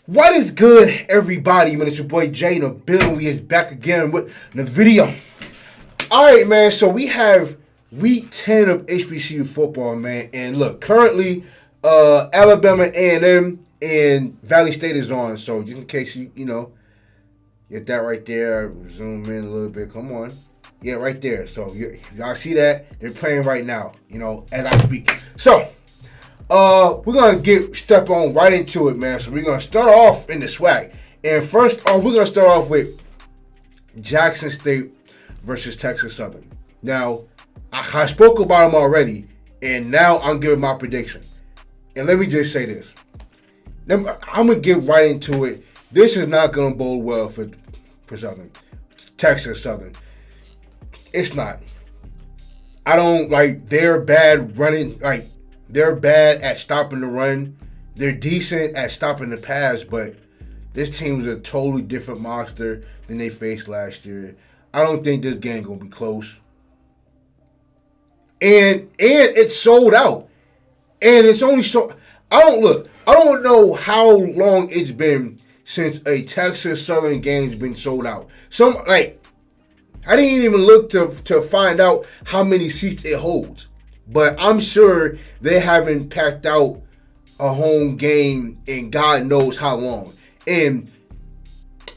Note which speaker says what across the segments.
Speaker 1: What is good, everybody? Man, it's your boy Jay in the building. We is back again with another video. Alright, man, so we have week 10 of HBCU football, man. And look, currently, Alabama A&M and Valley State is on. So just in case you get that right there. Zoom in a little bit. Come on. Yeah, right there. So y'all see that? They're playing right now, as I speak. So, we're going to step on right into it, man. So we're going to start off in the swag. And first off, we're going to start off with Jackson State versus Texas Southern. Now, I spoke about them already, and now I'm giving my prediction. And let me just say this. I'm going to get right into it. This is not going to bode well for Southern. Texas Southern. It's not. I don't they're bad running, they're bad at stopping the run. They're decent at stopping the pass, but this team is a totally different monster than they faced last year. I don't think this game gonna be close. And it's sold out. And it's only so I don't know how long it's been since a Texas Southern game's been sold out. I didn't even look to find out how many seats it holds. But I'm sure they haven't packed out a home game in God knows how long. And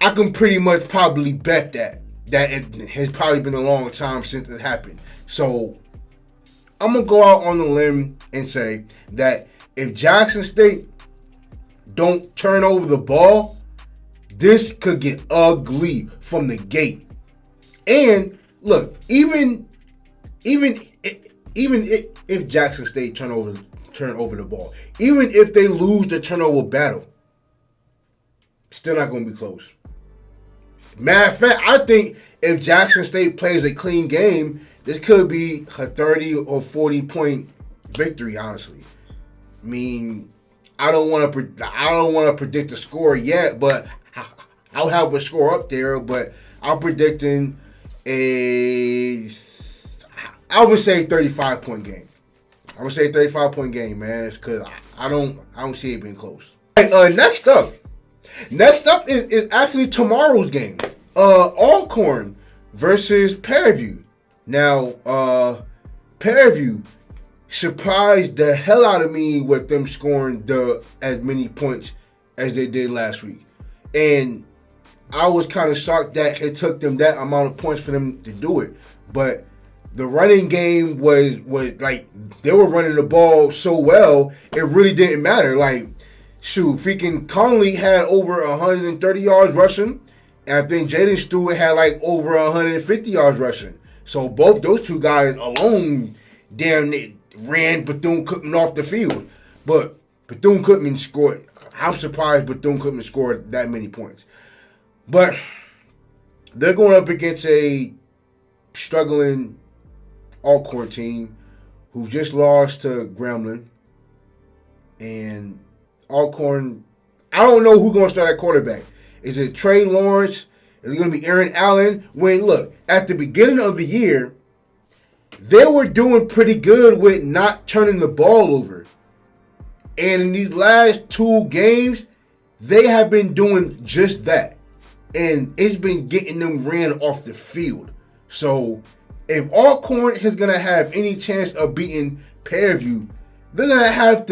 Speaker 1: I can pretty much probably bet that it has probably been a long time since it happened. So I'm going to go out on the limb and say that if Jackson State don't turn over the ball, this could get ugly from the gate. And look, even if Jackson State turn over the ball, even if they lose the turnover battle, still not going to be close. Matter of fact, I think if Jackson State plays a clean game, this could be a 30 or 40 point victory. Honestly, I mean, I don't want to predict the score yet, but I'll have a score up there. But I'm predicting I would say 35-point game. I would say 35-point game, man, because I don't see it being close. Right, next up is actually tomorrow's game. Alcorn versus Prairie. Now, Prairie surprised the hell out of me with them scoring as many points as they did last week, and I was kind of shocked that it took them that amount of points for them to do it. But the running game was they were running the ball so well, it really didn't matter. Freaking Conley had over 130 yards rushing, and I think Jaden Stewart had over 150 yards rushing. So both those two guys alone damn ran BethuneCookman off the field. But BethuneCookman scored. I'm surprised BethuneCookman scored that many points. But they're going up against a struggling Alcorn team who just lost to Gremlin. And Alcorn, I don't know who's going to start at quarterback. Is it Trey Lawrence? Is it going to be Aaron Allen? Look, at the beginning of the year, they were doing pretty good with not turning the ball over. And in these last two games, they have been doing just that. And it's been getting them ran off the field. So if Alcorn is going to have any chance of beating Prairie, they're going to have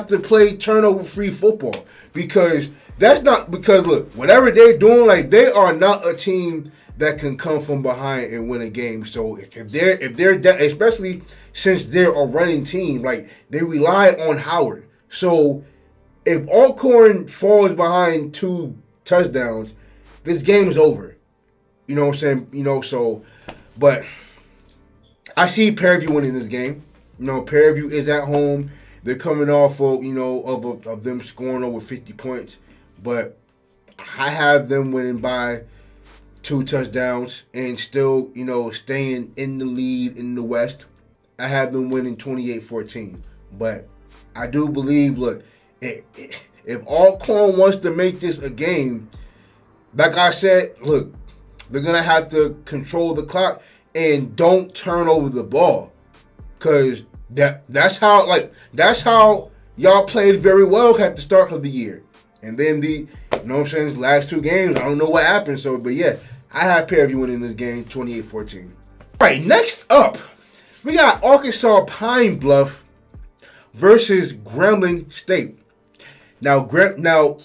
Speaker 1: to play turnover-free football. Because look, whatever they're doing, they are not a team that can come from behind and win a game. So if they're especially since they're a running team, they rely on Howard. So if Alcorn falls behind 2 touchdowns, this game is over. You know what I'm saying? But I see Prairie winning this game. Prairie is at home. They're coming off of them scoring over 50 points. But I have them winning by 2 touchdowns and still, staying in the lead in the West. I have them winning 28-14. But I do believe, look, if Alcorn wants to make this a game, like I said, look, they're going to have to control the clock and don't turn over the ball. Because that's how y'all played very well at the start of the year. And then these last two games, I don't know what happened. So, but yeah, I have Fairview winning this game 28-14. All right, next up, we got Arkansas Pine Bluff versus Grambling State. Now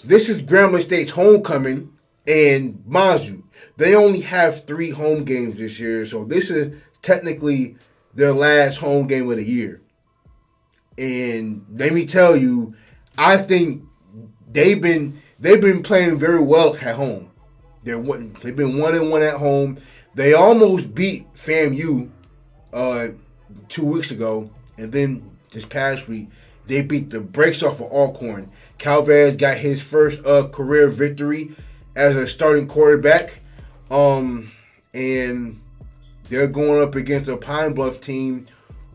Speaker 1: this is Grambling State's homecoming, and mind you, they only have 3 home games this year, so this is technically their last home game of the year. And let me tell you, I think they've been playing very well at home. They've been 1-1 at home. They almost beat FAMU 2 weeks ago, and then this past week they beat the brakes off of Alcorn. Calvez got his first career victory as a starting quarterback, and they're going up against a Pine Bluff team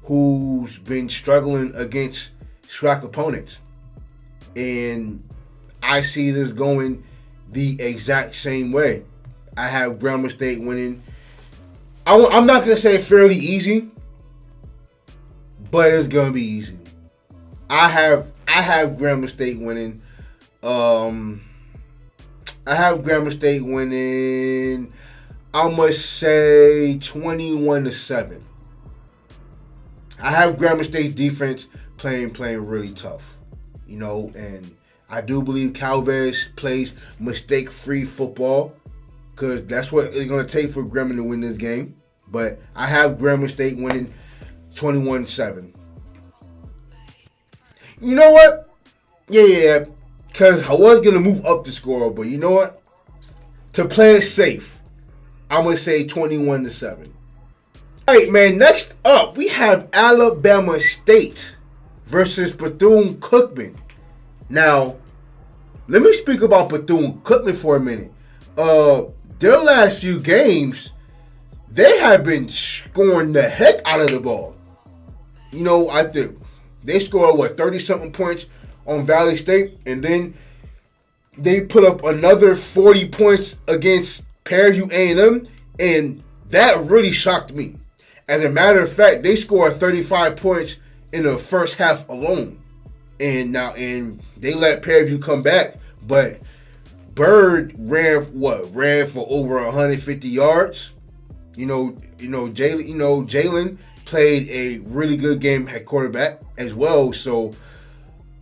Speaker 1: who's been struggling against SWAC opponents. And I see this going the exact same way. I have Grambling State winning. I'm not going to say fairly easy, but it's going to be easy. I have Grambling State winning. I have Grambling State winning, I must say 21-7. I have Grambling State's defense playing really tough, and I do believe Calvez plays mistake-free football, because that's what it's going to take for Grambling to win this game. But I have Grambling State winning 21-7. You know what? Yeah. Because I was going to move up the score, but you know what? To play it safe, I'm going to say 21-7. All right, man. Next up, we have Alabama State versus BethuneCookman. Now, let me speak about BethuneCookman for a minute. Their last few games, they have been scoring the heck out of the ball. I think they scored, 30-something points on Valley State, and then they put up another 40 points against Fairview A&M, and that really shocked me. As a matter of fact, they scored 35 points in the first half alone, and they let Fairview come back, but Bird ran for over 150 yards. Jalen played a really good game at quarterback as well. So,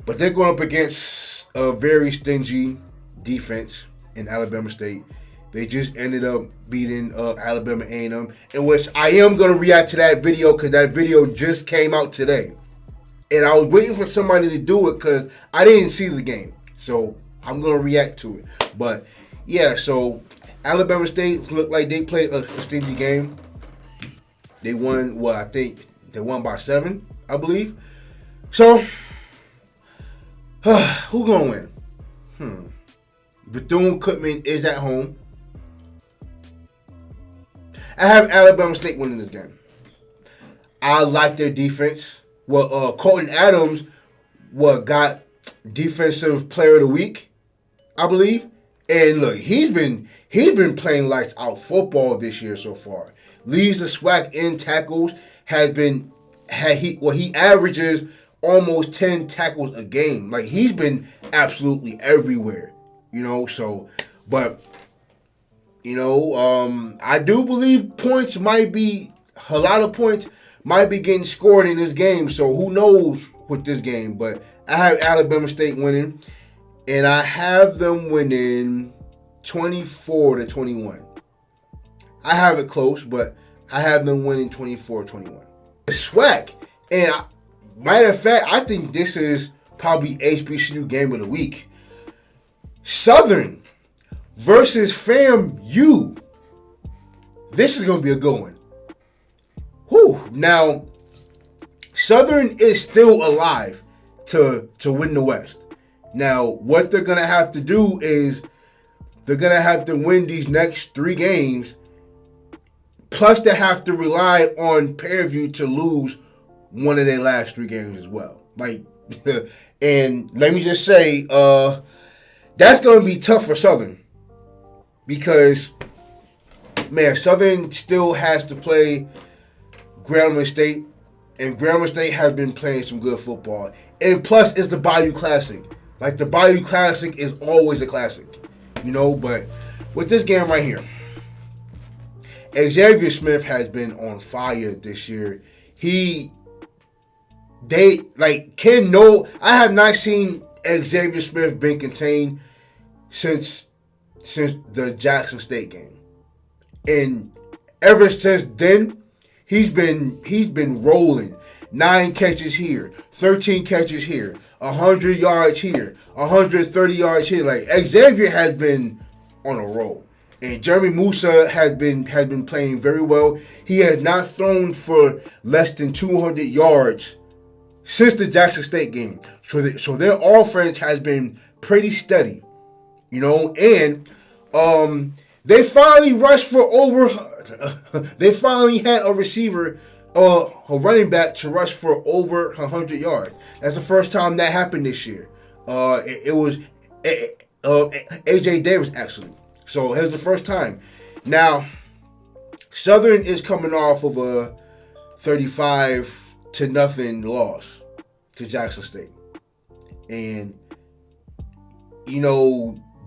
Speaker 1: but they're going up against a very stingy defense in Alabama State. They just ended up beating Alabama A&M, in which I am going to react to that video because that video just came out today. And I was waiting for somebody to do it because I didn't see the game. So I'm going to react to it. But yeah, so Alabama State looked like they played a stingy game. They won, I think they won by 7, I believe. So, who's going to win? BethuneCookman is at home. I have Alabama State winning this game. I like their defense. Colton Adams got Defensive Player of the Week, I believe. And look, he's been playing lights out football this year so far. Leads the SWAC in tackles. He averages almost 10 tackles a game. Like, he's been absolutely everywhere, so, but, I do believe a lot of points might be getting scored in this game, so who knows with this game, but I have Alabama State winning, and I have them winning 24-21. I have it close, but I have them winning 24-21. The SWAC, and matter of fact, I think this is probably HBCU game of the week. Southern versus FAMU. This is going to be a good one. Now, Southern is still alive to win the West. Now, what they're going to have to do is they're going to have to win these next 3 games. Plus, they have to rely on Fairview to lose one of their last 3 games as well. And let me just say, that's going to be tough for Southern. Because, man, Southern still has to play Grambling State And Grambling State has been playing some good football. And plus, it's the Bayou Classic. Like, the Bayou Classic is always a classic. But with this game right here, Xavier Smith has been on fire this year. I have not seen Xavier Smith been contained since the Jackson State game. And ever since then, he's been rolling. 9 catches here, 13 catches here, 100 yards here, 130 yards here. Like, Xavier has been on a roll. And Jeremy Musa has been playing very well. He has not thrown for less than 200 yards since the Jackson State game. So their offense has been pretty steady. And they finally rushed for over they finally had a receiver, a running back to rush for over 100 yards. That's the first time that happened this year. It was AJ Davis, actually. So it was the first time. Now, Southern is coming off of a 35-0 loss to Jackson State. And,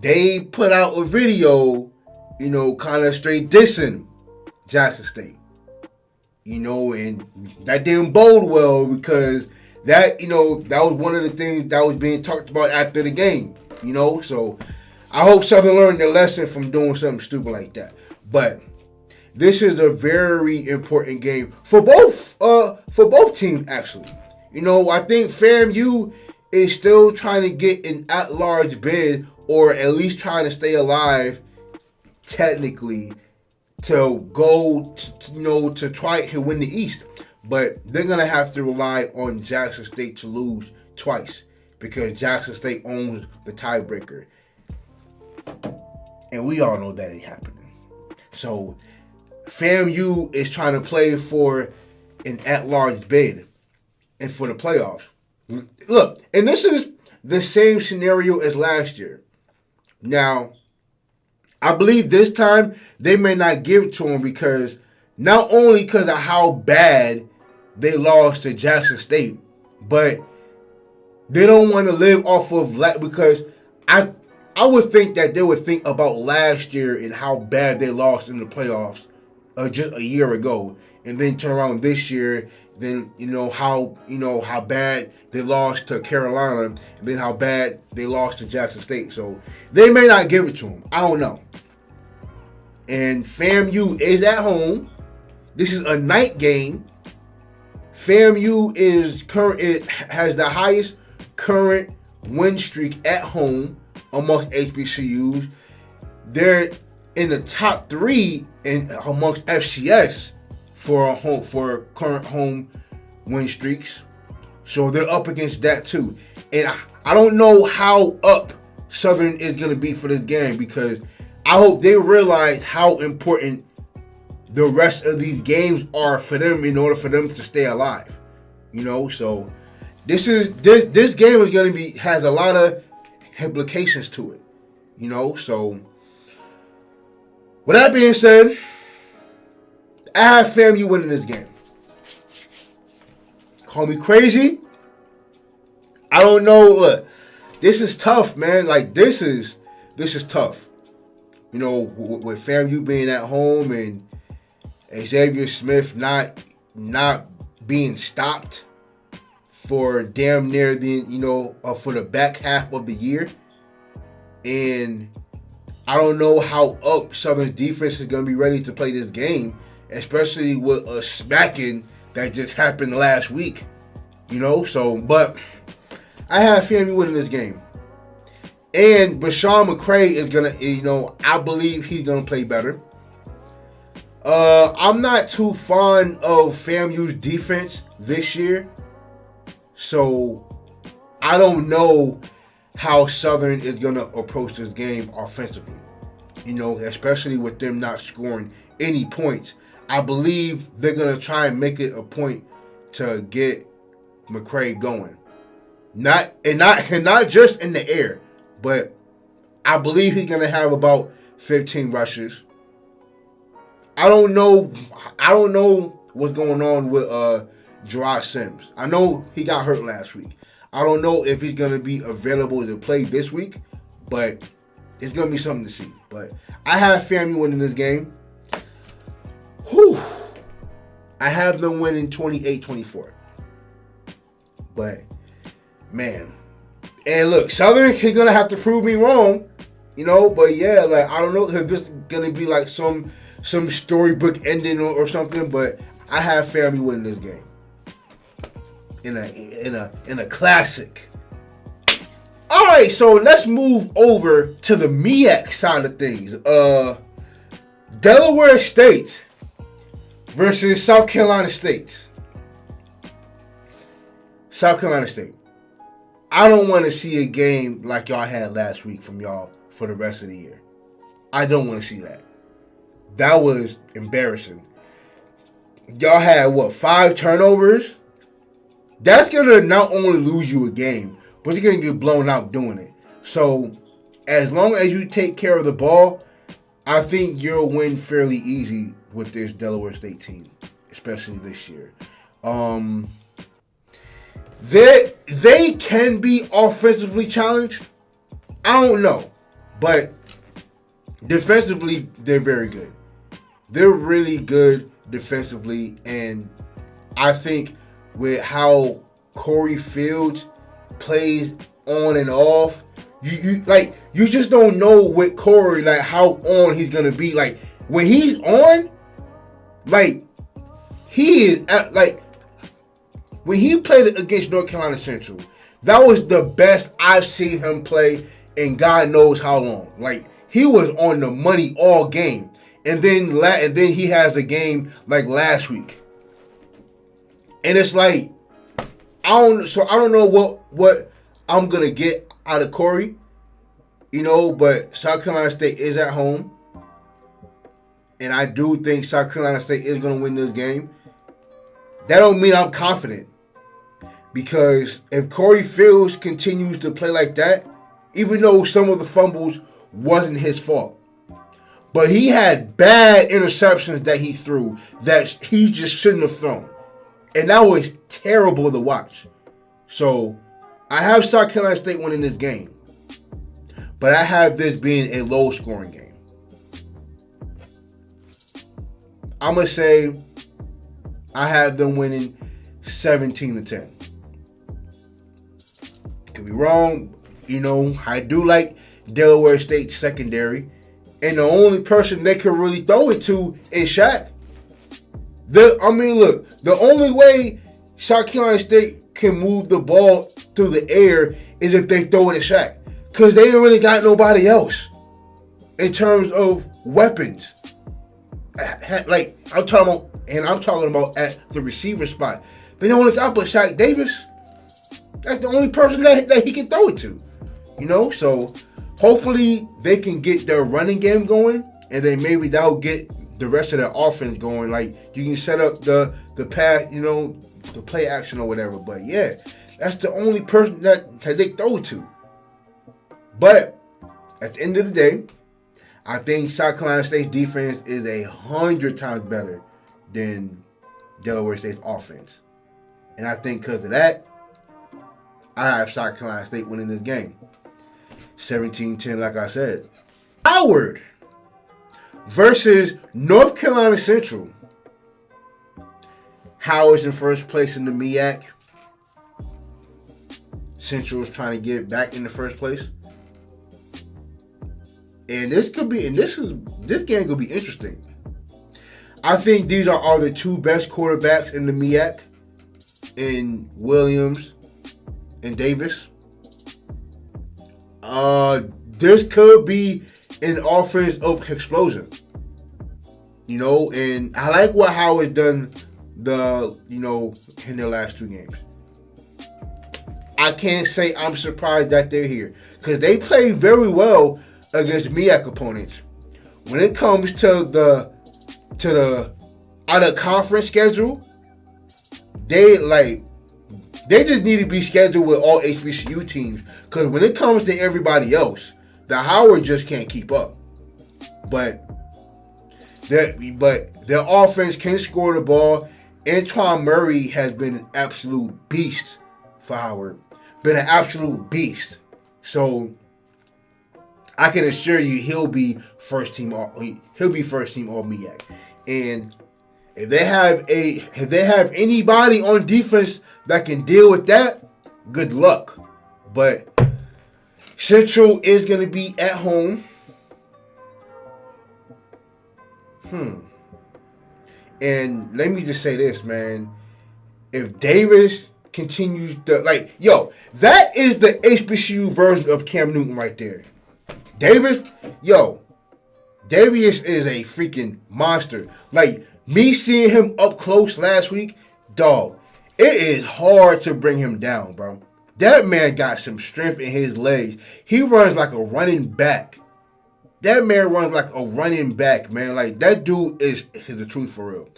Speaker 1: they put out a video, kind of straight dissing Jackson State. And that didn't bode well because that was one of the things that was being talked about after the game. So I hope Southern learned their lesson from doing something stupid like that. But this is a very important game for both teams, actually. I think FAMU is still trying to get an at-large bid, or at least trying to stay alive technically, to go to try to win the East. But they're going to have to rely on Jackson State to lose twice, because Jackson State owns the tiebreaker. And we all know that ain't happening. So FAMU is trying to play for an at-large bid and for the playoffs. Look, and this is the same scenario as last year. Now, I believe this time they may not give it to them because not only because of how bad they lost to Jackson State, but they don't want to live off of because I would think that they would think about last year and how bad they lost in the playoffs just a year ago, and then turn around this year. Then how bad they lost to Carolina, and then how bad they lost to Jackson State. So they may not give it to them. I don't know. And FAMU is at home. This is a night game. FAMU has the highest current win streak at home amongst HBCUs. They're in the top 3 amongst FCS for current home win streaks. So they're up against that too. And I don't know how up Southern is going to be for this game, because I hope they realize how important the rest of these games are for them in order for them to stay alive. So this game is going to has a lot of implications to it. So with that being said, I have FAMU winning this game. Call me crazy. I don't know. Look, this is tough, man. Like, this is tough. With FAMU being at home and Xavier Smith not being stopped for damn near for the back half of the year. And I don't know how up Southern's defense is going to be ready to play this game, especially with a smacking that just happened last week. But I have FAMU winning this game. And Bashawn McCray is going to, I believe he's going to play better. I'm not too fond of FAMU's defense this year. So I don't know how Southern is going to approach this game offensively. Especially with them not scoring any points. I believe they're going to try and make it a point to get McCray going. Not just in the air, but I believe he's going to have about 15 rushes. I don't know what's going on with Gerard Sims. I know he got hurt last week. I don't know if he's going to be available to play this week, but it's going to be something to see. But I have FAMU winning this game. Whew. I have them winning 28-24. But, man. And look, Southern is going to have to prove me wrong. You know, but yeah, like, I don't know if this is going to be like some storybook ending or something, but I have FAMU winning this game. In a classic. All right, so let's move over to the MEAC side of things. Delaware State versus South Carolina State. South Carolina State. I don't want to see a game like y'all had last week from y'all for the rest of the year. I don't want to see that. That was embarrassing. Y'all had, 5 turnovers? That's going to not only lose you a game, but you're going to get blown out doing it. So, as long as you take care of the ball, I think you'll win fairly easy with this Delaware State team, especially this year. They can be offensively challenged. I don't know. But defensively, they're very good. They're really good defensively. And I think with how Corey Fields plays on and off, you just don't know with Corey, like, how on he's going to be. Like, when he's on, like, he is, like, when he played against North Carolina Central, that was the best I've seen him play in God knows how long. Like, he was on the money all game. And then he has a game like last week. And it's like, I don't know what I'm going to get out of Corey. You know, but South Carolina State is at home. And I do think South Carolina State is going to win this game. That don't mean I'm confident. Because if Corey Fields continues to play like that, even though some of the fumbles wasn't his fault, but he had bad interceptions that he threw that he just shouldn't have thrown. And that was terrible to watch. So, I have South Carolina State winning this game. But I have this being a low-scoring game. I'm going to say I have them winning 17-10. Could be wrong. You know, I do like Delaware State secondary. And the only person they can really throw it to is Shaq. Look, the only way South Carolina State can move the ball through the air is if they throw it at Shaq. Because they ain't really got nobody else in terms of weapons. Like, I'm talking about at the receiver spot. They only got but Shaq Davis. That's the only person that he can throw it to. You know, so hopefully they can get their running game going, and then maybe that'll get the rest of their offense going. Like, you can set up the pass, you know, the play action or whatever. But yeah, that's the only person that they throw it to. But at the end of the day, I think South Carolina State's defense is 100 times better than Delaware State's offense. And I think because of that, I have South Carolina State winning this game. 17-10, like I said. Howard versus North Carolina Central. Howard's in first place in the MEAC. Central's trying to get back in the first place. And this game could be interesting. I think these are the two best quarterbacks in the MEAC, in Williams and Davis. This could be an offense of explosion. You know, and I like what Howard's done in their last 2 games. I can't say I'm surprised that they're here, because they play very well against MEAC opponents. When it comes to the out of conference schedule, they just need to be scheduled with all HBCU teams, because when it comes to everybody else, the Howard just can't keep up. But their offense can score the ball, Antoine Murray has been an absolute beast for Howard. Been an absolute beast. So I can assure you he'll be first team all MEAC. And if they have anybody on defense that can deal with that, good luck. But Central is going to be at home. And let me just say this, man. If Davis continues to, that is the HBCU version of Cam Newton right there. Davis is a freaking monster. Like, me seeing him up close last week, dog, it is hard to bring him down, bro. That man got some strength in his legs. He runs like a running back. That man runs like a running back, man. Like, that dude is the truth for real.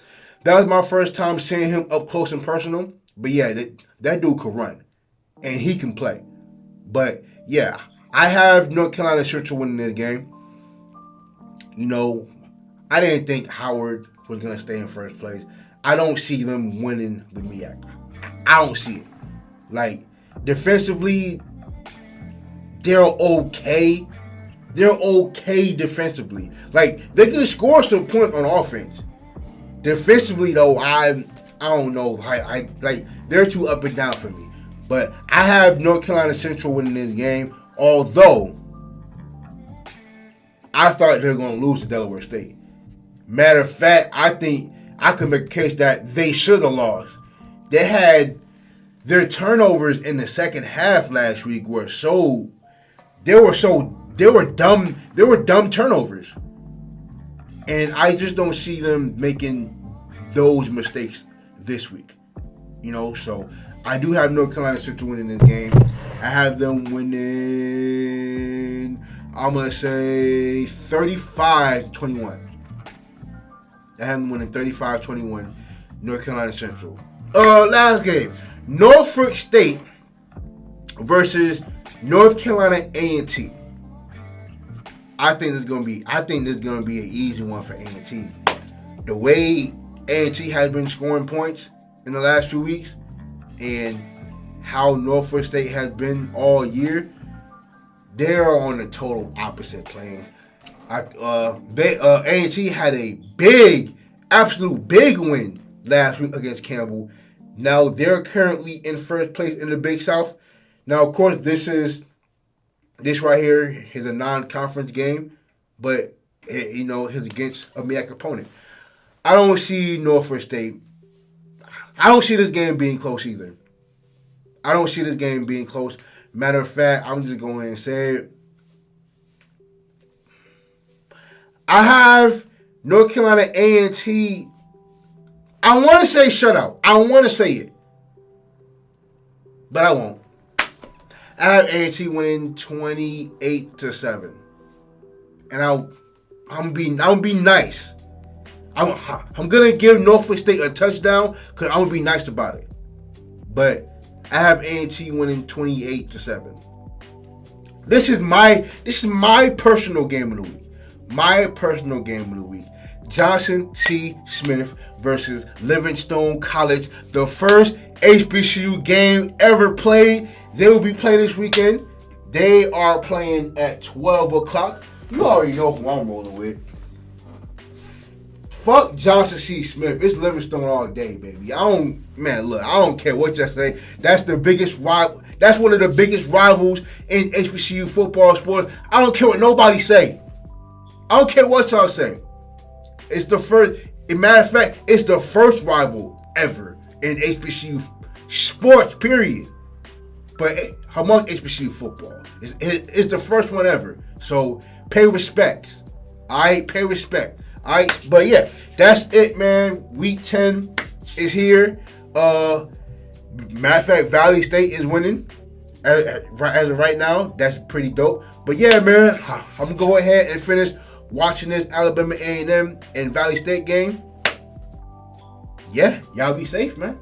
Speaker 1: That was my first time seeing him up close and personal. But yeah, that dude can run. And he can play. But yeah, I have North Carolina Central winning this game. You know, I didn't think Howard was going to stay in first place. I don't see them winning the MEAC. I don't see it. Like, defensively, they're okay. They're okay defensively. Like, they can score some points on offense. Defensively, though, I don't know. Like, they're too up and down for me. But I have North Carolina Central winning this game, although I thought they were going to lose to Delaware State. Matter of fact, I think I could make a case that they should have lost. They had their turnovers in the second half last week were dumb turnovers. And I just don't see them making those mistakes this week. You know, so I do have North Carolina Central winning this game. I have them winning, I'm going to say 35-21. I have them winning 35-21, North Carolina Central. Last game, Norfolk State versus North Carolina A&T. I think this is gonna be an easy one for A&T. The way A&T has been scoring points in the last few weeks, and how Norfolk State has been all year, they're on the total opposite plane. A&T had a absolute big win last week against Campbell. Now they're currently in first place in the Big South. Now, of course, this right here is a non-conference game, but it's against a MEAC opponent. I don't see Norfolk State. I don't see this game being close either. I don't see this game being close. Matter of fact, I'm just going and say it. I have North Carolina A&T. I want to say shutout. I want to say it, but I won't. I have A&T winning 28-7, and I'm gonna be nice. I'm gonna give Norfolk State a touchdown because I'm gonna be nice about it. But I have A&T winning 28-7. This is my personal game of the week. My personal game of the week. Johnson C. Smith versus Livingstone College. The first HBCU game ever played. They will be playing this weekend. They are playing at 12 o'clock. You already know who I'm rolling with. Fuck Johnson C. Smith. It's Livingstone all day, baby. I don't care what you say. That's the biggest rival. That's one of the biggest rivals in HBCU football sports. I don't care what nobody say. I don't care what y'all say. It's the first. As a matter of fact, it's the first rival ever in HBCU sports, period. But among HBCU football, it's the first one ever. So pay respects. Alright, pay respect. Alright, but yeah, that's it, man. Week 10 is here. Matter of fact, Valley State is winning as of right now. That's pretty dope. But yeah, man, I'm gonna go ahead and finish watching this Alabama A&M and Valley State game. Yeah, y'all be safe, man.